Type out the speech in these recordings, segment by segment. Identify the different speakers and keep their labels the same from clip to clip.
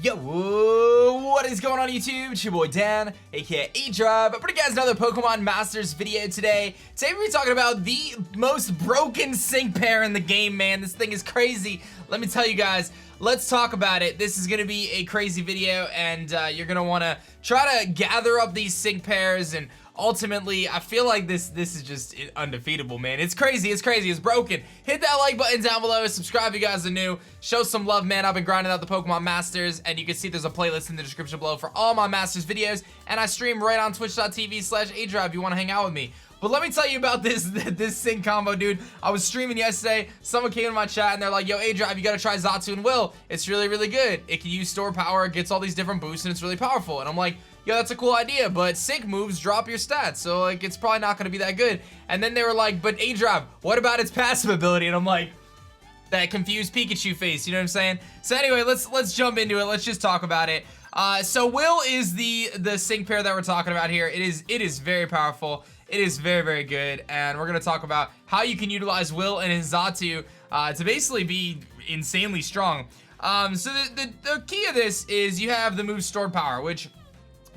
Speaker 1: Yo, what is going on YouTube? It's your boy Dan, aka aDrive. I'm bringing you guys another Pokemon Masters video today. Today we're talking about the most broken sync pair in the game, man. This thing is crazy. Let me tell you guys, let's talk about it. This is gonna be a crazy video, and you're gonna wanna try to gather up these sync pairs, and ultimately, I feel like this is just undefeatable, man. It's crazy, it's broken. Hit that like button down below, subscribe if you guys are new, show some love, man. I've been grinding out the Pokemon Masters, and you can see there's a playlist in the description below for all my Masters videos, and I stream right on twitch.tv/aDrive if you want to hang out with me. But let me tell you about this sync combo, dude. I was streaming yesterday, someone came in my chat and they're like, yo, aDrive, you gotta try Xatu and Will. It's really, really good. It can use store power, it gets all these different boosts, and it's really powerful. And I'm like, yo, that's a cool idea, but sync moves drop your stats, so like it's probably not gonna be that good. And then they were like, but aDrive, what about its passive ability? And I'm like, that confused Pikachu face, you know what I'm saying? So anyway, let's jump into it. Let's just talk about it. So Will is the sync pair that we're talking about here. It is very powerful. It is very, very good, and we're gonna talk about how you can utilize Will and his Xatu to basically be insanely strong. So the key of this is you have the move stored power, which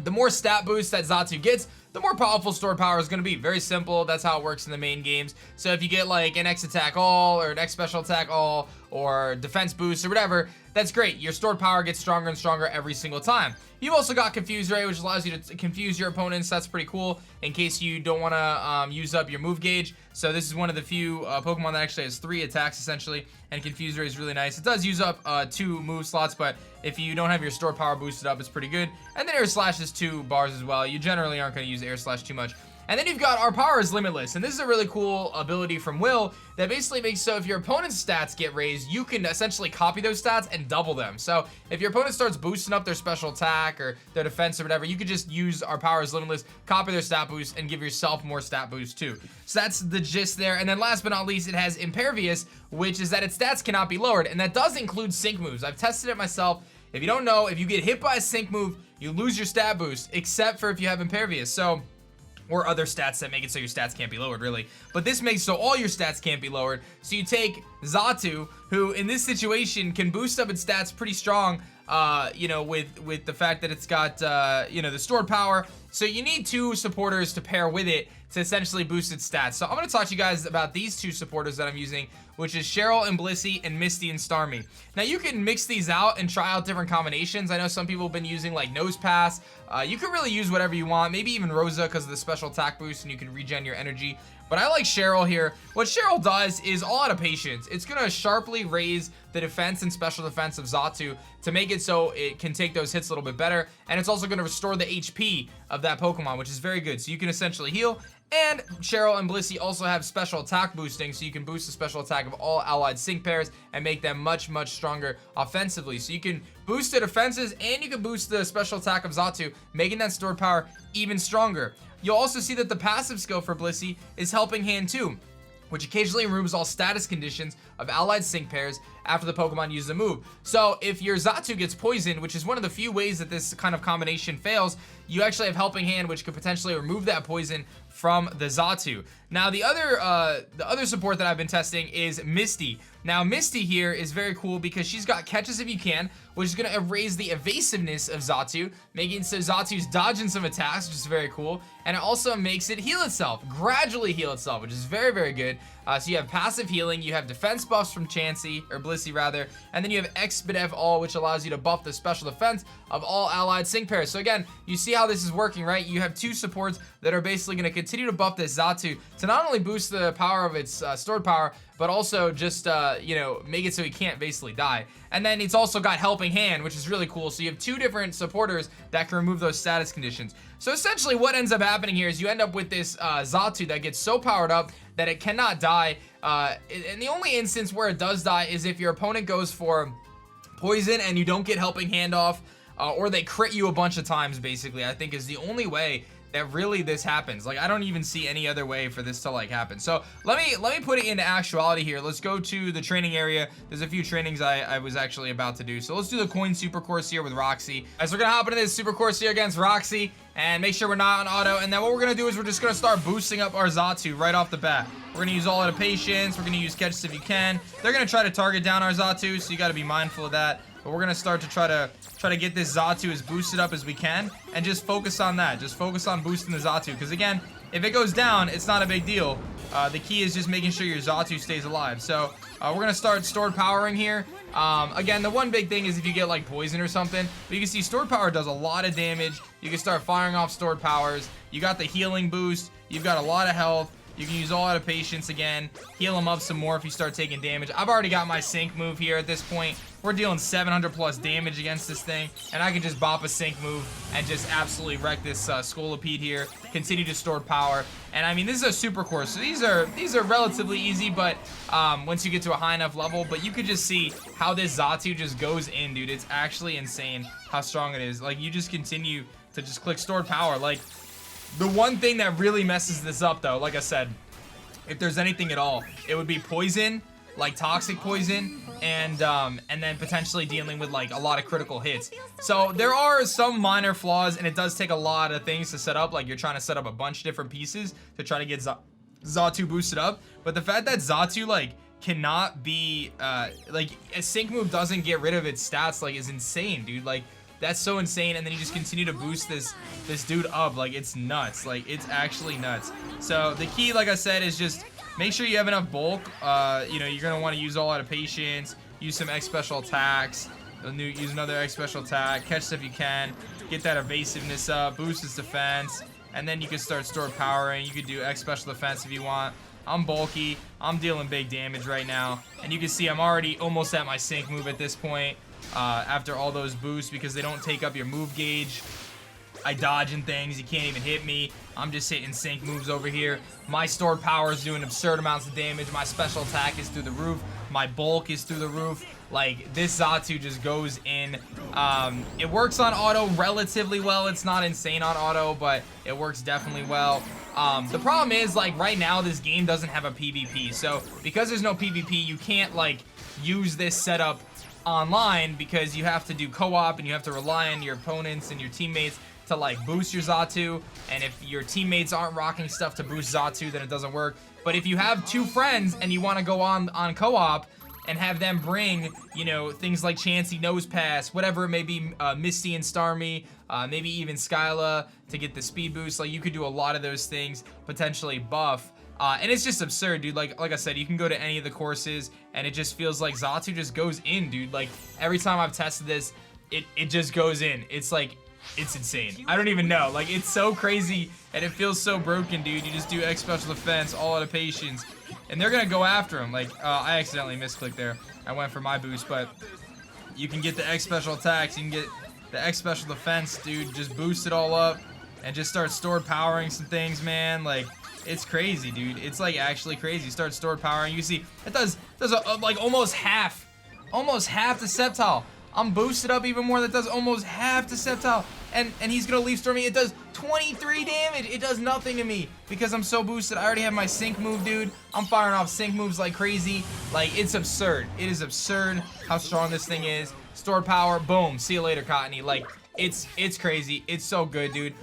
Speaker 1: the more stat boost that Xatu gets, the more powerful stored power is going to be. Very simple. That's how it works in the main games. So if you get like an X attack all, or an X special attack all, or defense boost, or whatever, that's great. Your stored power gets stronger and stronger every single time. You've also got Confuse Ray, which allows you to confuse your opponents. That's pretty cool in case you don't want to use up your move gauge. So this is one of the few Pokemon that actually has 3 attacks essentially, and Confuse Ray is really nice. It does use up 2 move slots, but if you don't have your stored power boosted up, it's pretty good. And then Air Slash is 2 bars as well. You generally aren't going to use Air Slash too much. And then you've got Our Power is Limitless, and this is a really cool ability from Will that basically makes so if your opponent's stats get raised, you can essentially copy those stats and double them. So if your opponent starts boosting up their special attack or their defense or whatever, you could just use Our Power is Limitless, copy their stat boost, and give yourself more stat boost too. So that's the gist there. And then last but not least, it has Impervious, which is that its stats cannot be lowered, and that does include sync moves. I've tested it myself. If you don't know, if you get hit by a sync move, you lose your stat boost, except for if you have Impervious. So, or other stats that make it so your stats can't be lowered, really. But this makes so all your stats can't be lowered. So you take Xatu, who in this situation can boost up its stats pretty strong, you know, with the fact that it's got, you know, the stored power. So you need 2 supporters to pair with it to essentially boost its stats. So I'm going to talk to you guys about these 2 supporters that I'm using, which is Cheryl and Blissey and Misty and Starmie. Now you can mix these out and try out different combinations. I know some people have been using like Nose Pass. You can really use whatever you want, maybe even Rosa because of the special attack boost and you can regen your energy. But I like Cheryl here. What Cheryl does is all out of patience. It's gonna sharply raise the defense and special defense of Xatu to make it so it can take those hits a little bit better. And it's also gonna restore the HP of that Pokemon, which is very good. So you can essentially heal. And Cheryl and Blissey also have special attack boosting, so you can boost the special attack of all allied sync pairs and make them much, much stronger offensively. So you can boost the defenses and you can boost the special attack of Xatu, making that stored power even stronger. You'll also see that the passive skill for Blissey is Helping Hand too, which occasionally removes all status conditions of allied sync pairs after the Pokemon uses a move. So if your Xatu gets poisoned, which is one of the few ways that this kind of combination fails, you actually have Helping Hand, which could potentially remove that poison from the Xatu. Now the other support that I've been testing is Misty. Now Misty here is very cool because she's got Catch As If You Can, which is going to raise the evasiveness of Xatu, making so Xatu's dodging some attacks, which is very cool. And it also makes it heal itself, gradually heal itself, which is very, very good. So you have passive healing, you have defense buffs from Chansey, or Blissey rather, and then you have Expedef All, which allows you to buff the special defense of all allied sync pairs. So again, you see how this is working, right? You have 2 supports that are basically going to continue to buff this Xatu to not only boost the power of its stored power, but also just, you know, make it so he can't basically die. And then it's also got Helping Hand, which is really cool. So you have 2 different supporters that can remove those status conditions. So essentially what ends up happening here is you end up with this Xatu that gets so powered up that it cannot die. And the only instance where it does die is if your opponent goes for poison and you don't get Helping Hand off, or they crit you a bunch of times, basically, I think is the only way that really this happens. Like, I don't even see any other way for this to like happen. So let me put it into actuality here. Let's go to the training area. There's a few trainings I was actually about to do. So let's do the coin super course here with Roxy. As we're gonna hop into this super course here against Roxy and make sure we're not on auto. And then what we're gonna do is we're just gonna start boosting up our Xatu right off the bat. We're gonna use all out of patience. We're gonna use Catch As If You Can. They're gonna try to target down our Xatu, so you gotta be mindful of that. but we're gonna start to try to get this Xatu as boosted up as we can, and just focus on that. Just focus on boosting the Xatu, because again, if it goes down, it's not a big deal. The key is just making sure your Xatu stays alive. So we're gonna start stored powering here. Again, the one big thing is if you get like poison or something, but you can see stored power does a lot of damage. You can start firing off stored powers. You got the healing boost. You've got a lot of health. You can use all out of patience again. Heal him up some more if you start taking damage. I've already got my sync move here at this point. We're dealing 700 plus damage against this thing, and I can just bop a sync move and just absolutely wreck this Scolipede here. Continue to store power, and I mean, this is a super course, so these are relatively easy, but once you get to a high enough level. But you could just see how this Xatu just goes in, dude. It's actually insane how strong it is. Like, you just continue to just click stored power. Like, the one thing that really messes this up, though, like I said, if there's anything at all, it would be poison, like toxic poison, and then potentially dealing with like a lot of critical hits. So there are some minor flaws, and it does take a lot of things to set up. Like, you're trying to set up a bunch of different pieces to try to get Xatu boosted up. But the fact that Xatu like cannot be like a sync move doesn't get rid of its stats like is insane, dude. Like, that's so insane. And then you just continue to boost this dude up. Like, it's nuts. Like, it's actually nuts. So the key, like I said, is just make sure you have enough bulk. You know, you're gonna want to use all out of patience, use some X special attacks, use another X special attack, catch stuff you can, get that evasiveness up, boost its defense, and then you can start stored powering. You could do X special defense if you want. I'm bulky. I'm dealing big damage right now, and you can see I'm already almost at my sync move at this point. After all those boosts, because they don't take up your move gauge. I dodge and things, you can't even hit me. I'm just hitting sync moves over here. My stored power is doing absurd amounts of damage. My special attack is through the roof. My bulk is through the roof. Like, this Xatu just goes in. It works on auto relatively well. It's not insane on auto, but it works definitely well. The problem is, like, right now this game doesn't have a PvP. So because there's no PvP, you can't like use this setup online, because you have to do co-op and you have to rely on your opponents and your teammates to like boost your Xatu, and if your teammates aren't rocking stuff to boost Xatu, then it doesn't work. But if you have two friends and you want to go on co-op and have them bring, you know, things like Chansey, Nose Pass, whatever it may be, Misty and Starmie, maybe even Skyla to get the speed boost, like, you could do a lot of those things, potentially buff. And it's just absurd, dude. Like I said, you can go to any of the courses, and it just feels like Xatu just goes in, dude. Like, every time I've tested this, it just goes in. It's like, it's insane. I don't even know. Like, it's so crazy, and it feels so broken, dude. You just do X special defense, all out of patience, and they're gonna go after him. Like, I accidentally misclicked there. I went for my boost, but you can get the X special attacks. You can get the X special defense, dude. Just boost it all up, and just start stored powering some things, man. Like, it's crazy, dude. It's like actually crazy. Start stored powering. You see, it does like almost half the Sceptile. I'm boosted up even more. That does almost half the Sceptile, and he's gonna leave Stormy. It does 23 damage. It does nothing to me because I'm so boosted. I already have my sync move, dude. I'm firing off sync moves like crazy. Like, it's absurd. It is absurd how strong this thing is. Stored power, boom. See you later, Cottony. Like, it's crazy. It's so good, dude.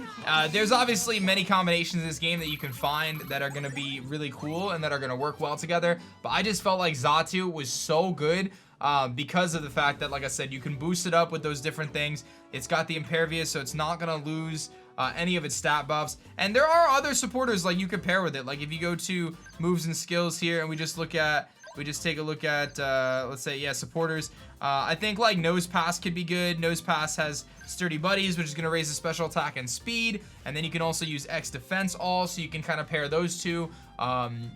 Speaker 1: There's obviously many combinations in this game that you can find that are gonna be really cool and that are gonna work well together, but I just felt like Xatu was so good because of the fact that, like I said, you can boost it up with those different things. It's got the impervious, so it's not gonna lose any of its stat buffs, and there are other supporters like you could pair with it. Like, if you go to moves and skills here, and we just take a look at let's say, yeah, supporters. I think like Nose Pass could be good. Nose Pass has Sturdy Buddies, which is going to raise the special attack and speed, and then you can also use X defense all, so you can kind of pair those two.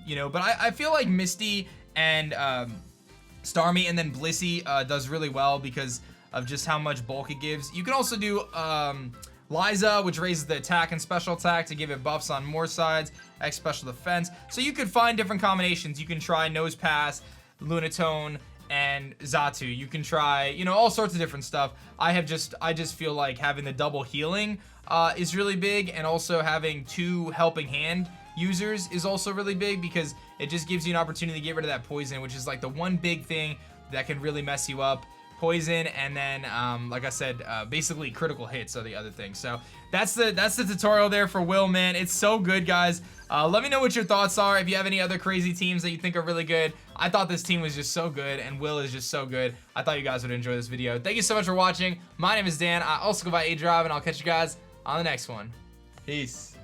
Speaker 1: You know, but I feel like Misty and Starmie and then Blissey does really well because of just how much bulk it gives. You can also do Liza, which raises the attack and special attack to give it buffs on more sides, X special defense. So you could find different combinations. You can try Nose Pass, Lunatone, and Xatu. You can try, you know, all sorts of different stuff. I just feel like having the double healing is really big, and also having two helping hand users is also really big because it just gives you an opportunity to get rid of that poison, which is like the one big thing that can really mess you up. poison, and then like I said, basically critical hits are the other thing. So that's the tutorial there for Will, man. It's so good, guys. Let me know what your thoughts are. If you have any other crazy teams that you think are really good. I thought this team was just so good, and Will is just so good. I thought you guys would enjoy this video. Thank you so much for watching. My name is Dan. I also go by aDrive, and I'll catch you guys on the next one. Peace.